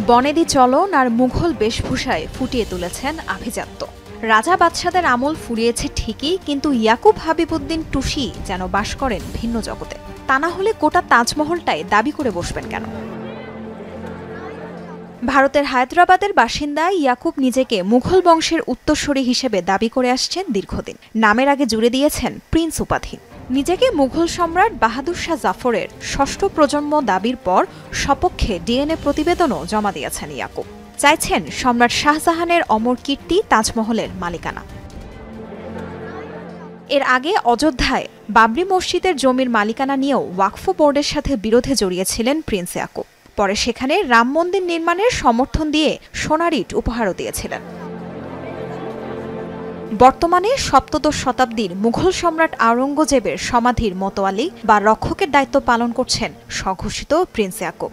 বনেদি চলন আর মুঘল বেশভূষায় ফুটিয়ে তুলেছেন আভিজাত্য। রাজা বাদশাদের আমল ফুরিয়েছে ঠিকই, কিন্তু ইয়াকুব হাবিবুদ্দিন টুসি যেন বাস করেন ভিন্ন জগতে। তা না হলে গোটা তাজমহলটাই দাবি করে বসবেন কেন? ভারতের হায়দ্রাবাদের বাসিন্দা ইয়াকুব নিজেকে মুঘল বংশের উত্তরসূরি হিসেবে দাবি করে আসছেন দীর্ঘদিন। নামের আগে জুড়ে দিয়েছেন প্রিন্স উপাধি। নিজেকে মুঘল সম্রাট বাহাদুর শাহ জাফরের ষষ্ঠ প্রজন্ম দাবির পর সপক্ষে ডিএনএ প্রতিবেদনও জমা দিয়েছেন ইয়াকুব। চাইছেন সম্রাট শাহজাহানের অমর কীর্তি তাজমহলের মালিকানা। এর আগে অযোধ্যায় বাবরি মসজিদের জমির মালিকানা নিয়েও ওয়াকফ বোর্ডের সাথে বিরোধে জড়িয়েছিলেন প্রিন্স ইয়াকুব। পরে সেখানে রাম মন্দির নির্মাণের সমর্থন দিয়ে সোনার ইট উপহারও দিয়েছিলেন। বর্তমানে সপ্তদশ শতাব্দীর মুঘল সম্রাট আওরঙ্গজেবের সমাধির মোতোয়ালি বা রক্ষকের দায়িত্ব পালন করছেন স্বঘোষিত প্রিন্স ইয়াকুব।